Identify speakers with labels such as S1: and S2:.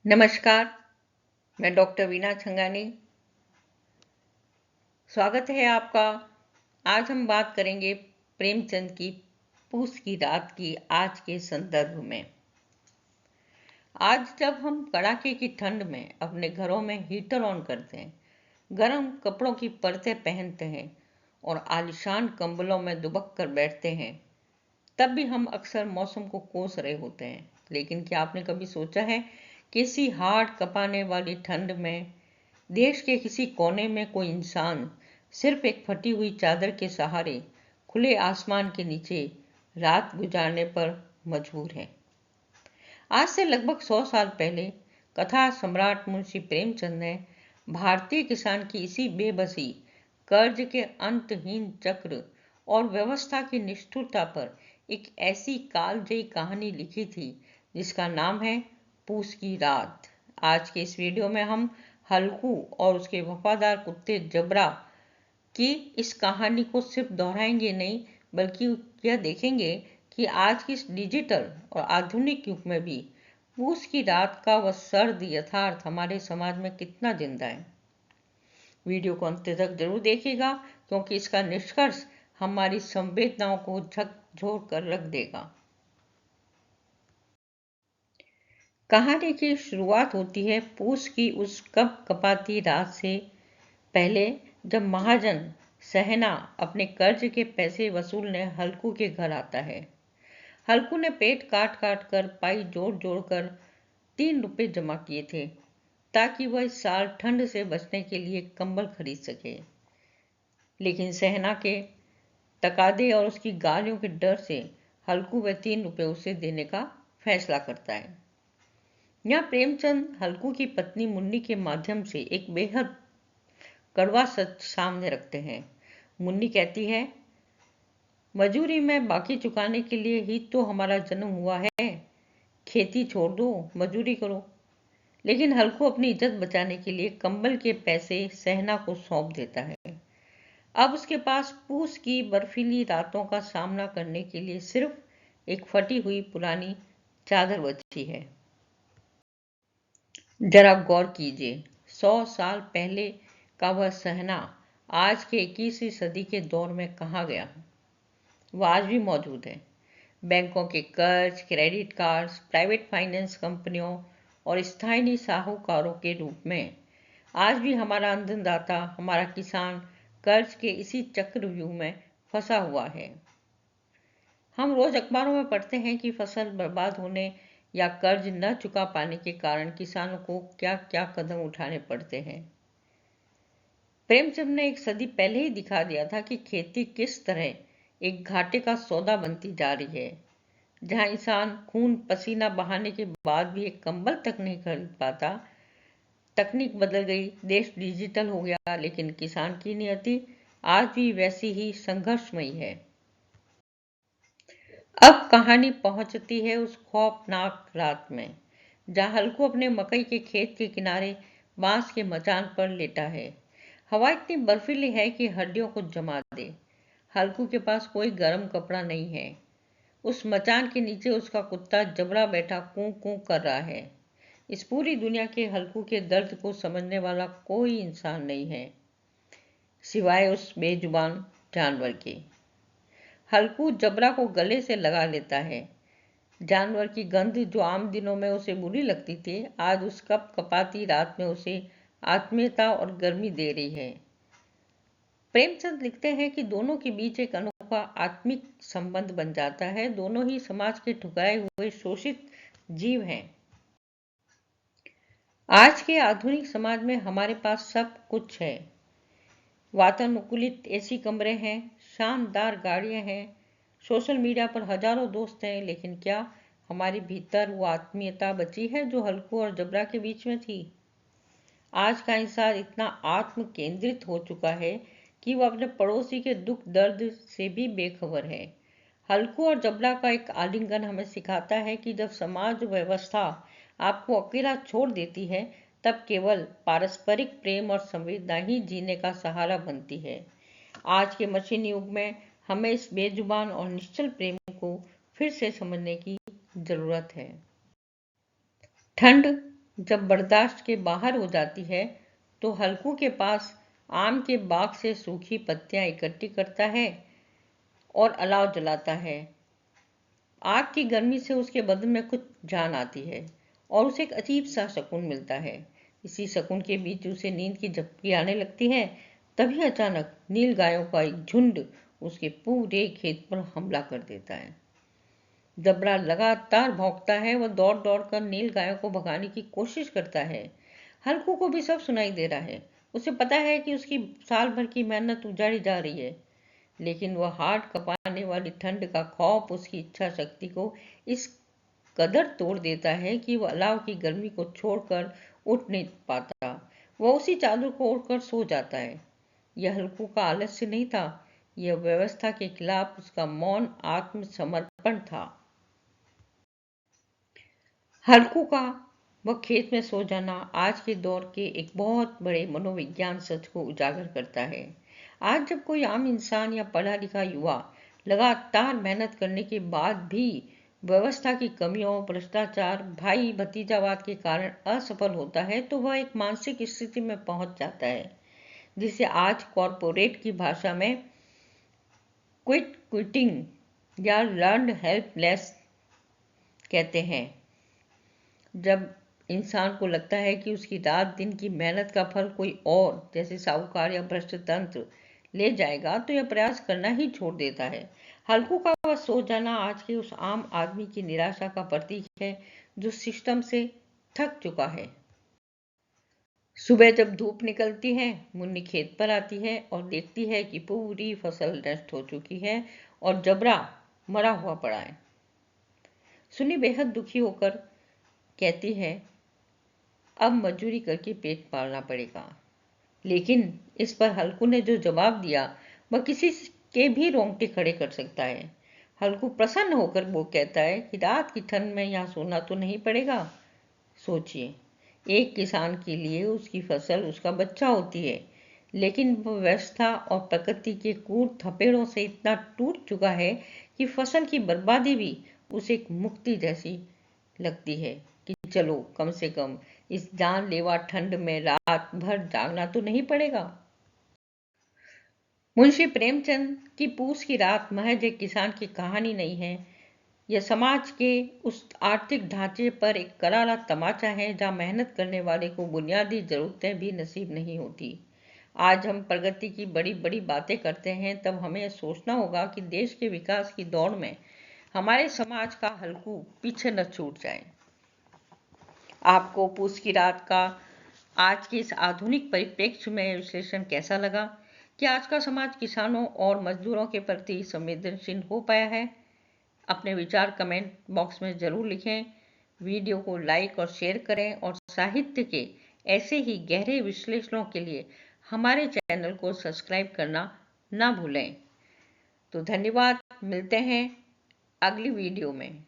S1: नमस्कार, मैं डॉक्टर वीना छंगानी। स्वागत है आपका। आज हम बात करेंगे प्रेमचंद की पूस की रात की आज के संदर्भ में। आज जब हम कड़ाके की ठंड में अपने घरों में हीटर ऑन करते हैं, गर्म कपड़ों की परतें पहनते हैं और आलीशान कंबलों में दुबक कर बैठते हैं, तब भी हम अक्सर मौसम को कोस रहे होते हैं। लेकिन क्या आपने कभी सोचा है कि इसी हाड़ कपाने वाली ठंड में देश के किसी कोने में कोई इंसान सिर्फ एक फटी हुई चादर के सहारे खुले आसमान के नीचे रात गुजारने पर मजबूर है। आज से लगभग 100 साल पहले कथा सम्राट मुंशी प्रेमचंद ने भारतीय किसान की इसी बेबसी, कर्ज के अंतहीन चक्र और व्यवस्था की निष्ठुरता पर एक ऐसी कालजयी कहानी लिखी थी जिसका नाम है पूस की रात। आज के इस वीडियो में हम हल्कू और उसके वफादार कुत्ते जबरा की इस कहानी को सिर्फ दोहराएंगे नहीं, बल्कि यह देखेंगे कि आज की इस डिजिटल और आधुनिक युग में भी पूस की रात का वह सर्द यथार्थ हमारे समाज में कितना जिंदा है। वीडियो को अंत तक जरूर देखिएगा, क्योंकि इसका निष्कर्ष हमारी संवेदनाओं को झकझोर कर रख देगा। कहानी की शुरुआत होती है पूस की उस कपाती रात से पहले, जब महाजन सहना अपने कर्ज के पैसे वसूलने हल्कू के घर आता है। हल्कू ने पेट काट काट कर पाई जोड़ जोड़ कर 3 रुपए जमा किए थे, ताकि वह इस साल ठंड से बचने के लिए कंबल खरीद सके। लेकिन सहना के तकादे और उसकी गालियों के डर से हल्कू वह 3 रुपए उसे देने का फैसला करता है। यहाँ प्रेमचंद हल्कू की पत्नी मुन्नी के माध्यम से एक बेहद कड़वा सच सामने रखते हैं। मुन्नी कहती है, मजूरी में बाकी चुकाने के लिए ही तो हमारा जन्म हुआ है, खेती छोड़ दो, मजूरी करो। लेकिन हल्कू अपनी इज्जत बचाने के लिए कंबल के पैसे सहना को सौंप देता है। अब उसके पास पूस की बर्फीली रातों का सामना करने के लिए सिर्फ एक फटी हुई पुरानी चादर बची है। जरा गौर कीजिए, 100 साल पहले का वह सहना आज के 21वीं सदी के दौर में कहाँ गया? वह आज भी मौजूद है। बैंकों के कर्ज, क्रेडिट कार्ड्स, प्राइवेट फाइनेंस कंपनियों और स्थानीय साहूकारों के रूप में आज भी हमारा अन्नदाता, हमारा किसान कर्ज के इसी चक्रव्यूह में फंसा हुआ है। हम रोज अखबारों में पढ़ते हैं कि फसल बर्बाद होने या कर्ज न चुका पाने के कारण किसानों को क्या क्या कदम उठाने पड़ते हैं। प्रेमचंद ने एक सदी पहले ही दिखा दिया था कि खेती किस तरह एक घाटे का सौदा बनती जा रही है। जहां इंसान खून पसीना बहाने के बाद भी एक कंबल तक नहीं खरीद पाता। तकनीक बदल गई, देश डिजिटल हो गया, लेकिन किसान की नियति आज भी वैसी ही संघर्षमयी है। अब कहानी पहुंचती है उस खौफनाक रात में, जहां हल्कू अपने मकई के खेत के किनारे बांस के मचान पर लेटा है। हवा इतनी बर्फीली है कि हड्डियों को जमा दे। हल्कू के पास कोई गर्म कपड़ा नहीं है। उस मचान के नीचे उसका कुत्ता जबरा बैठा कूं कूं कर रहा है। इस पूरी दुनिया के हल्कू के दर्द को समझने वाला कोई इंसान नहीं है, सिवाय उस बेजुबान जानवर के। हल्कू जबरा को गले से लगा लेता है। जानवर की गंध, जो आम दिनों में उसे बुरी लगती थी, आज उस कपाती रात में उसे आत्मीयता और गर्मी दे रही है। प्रेमचंद लिखते हैं कि दोनों के बीच एक अनोखा आत्मिक संबंध बन जाता है। दोनों ही समाज के ठुकराए हुए शोषित जीव हैं। आज के आधुनिक समाज में हमारे पास सब कुछ है। वातानुकूलित एसी कमरे हैं, शानदार गाड़ियां हैं, सोशल मीडिया पर हजारों दोस्त हैं, लेकिन क्या हमारे भीतर वो आत्मीयता बची है जो हल्कू और जबरा के बीच में थी? आज का इंसान इतना आत्म केंद्रित हो चुका है कि वो अपने पड़ोसी के दुख दर्द से भी बेखबर है। हल्कू और जबरा का एक आलिंगन हमें सिखाता है कि जब समाज व्यवस्था आपको अकेला छोड़ देती है, तब केवल पारस्परिक प्रेम और संवेदना ही जीने का सहारा बनती है। आज के मशीन युग में हमें इस बेजुबान और निश्चल प्रेम को फिर से समझने की जरूरत है। ठंड जब बर्दाश्त के बाहर हो जाती है तो हल्कू के पास आम के बाग से सूखी पत्तियां इकट्ठी करता है और अलाव जलाता है। आग की गर्मी से उसके बदन में कुछ जान आती है और उसे एक अजीब सा सुकून मिलता है। इसी सुकून के बीच उसे नींद की झपकी आने लगती है। तभी अचानक नील गायों का एक झुंड उसके पूरे खेत पर हमला कर देता है। जबरा लगातार भौंकता है। वह दौड़ दौड़ कर नील गायों को भगाने की कोशिश करता है। हल्कू को भी सब सुनाई दे रहा है। उसे पता है कि उसकी साल भर की मेहनत उजाड़ी जा रही है, लेकिन वह हार्ट कंपाने वाली ठंड का खौफ उसकी इच्छा शक्ति को इस कदर तोड़ देता है कि वह अलाव की गर्मी को छोड़कर उठ नहीं पाता। वह उसी चादर को ओढ़कर सो जाता है। यह हल्कू का आलस्य नहीं था, यह व्यवस्था के खिलाफ उसका मौन आत्मसमर्पण था। हल्कू का वह खेत में सो जाना आज के दौर के एक बहुत बड़े मनोविज्ञान सच को उजागर करता है। आज जब कोई आम इंसान या पढ़ा लिखा युवा लगातार मेहनत करने के बाद भी व्यवस्था की कमियों, भ्रष्टाचार, भाई भतीजावाद के कारण असफल होता है, तो वह एक मानसिक स्थिति में पहुंच जाता है जिसे आज कॉरपोरेट की भाषा में क्विट क्विटिंग या लर्नड हेल्पलेस कहते हैं। जब इंसान को लगता है कि उसकी रात दिन की मेहनत का फल कोई और, जैसे साहूकार या भ्रष्ट तंत्र, ले जाएगा, तो यह प्रयास करना ही छोड़ देता है। हल्कू का वह सो जाना आज के उस आम आदमी की निराशा का प्रतीक है जो सिस्टम से थक चुका है। सुबह जब धूप निकलती है, मुन्नी खेत पर आती है और देखती है कि पूरी फसल नष्ट हो चुकी है और जबरा मरा हुआ पड़ा है। सुनी बेहद दुखी होकर कहती है, अब मजदूरी करके पेट पालना पड़ेगा। लेकिन इस पर हल्कू ने जो जवाब दिया वह किसी के भी रोंगटे खड़े कर सकता है। हल्कू प्रसन्न होकर वो कहता है कि रात की ठंड में यहाँ सोना तो नहीं पड़ेगा। सोचिए, एक किसान के लिए उसकी फसल उसका बच्चा होती है, लेकिन वह व्यवस्था और प्रकृति के क्रूर थपेड़ों से इतना टूट चुका है कि फसल की बर्बादी भी उसे एक मुक्ति जैसी लगती है कि चलो कम से कम इस जानलेवा ठंड में रात भर जागना तो नहीं पड़ेगा। मुंशी प्रेमचंद की पूस की रात महज एक किसान की कहानी नहीं है, यह समाज के उस आर्थिक ढांचे पर एक करारा तमाचा है जहां मेहनत करने वाले को बुनियादी जरूरतें भी नसीब नहीं होती। आज हम प्रगति की बड़ी बड़ी बातें करते हैं, तब हमें सोचना होगा कि देश के विकास की दौड़ में हमारे समाज का हल्कू पीछे न छूट जाए। आपको पूस की रात का आज के इस आधुनिक परिप्रेक्ष्य में विश्लेषण कैसा लगा? क्या आज का समाज किसानों और मजदूरों के प्रति संवेदनशील हो पाया है? अपने विचार कमेंट बॉक्स में ज़रूर लिखें। वीडियो को लाइक और शेयर करें और साहित्य के ऐसे ही गहरे विश्लेषणों के लिए हमारे चैनल को सब्सक्राइब करना ना भूलें। तो धन्यवाद, मिलते हैं अगली वीडियो में।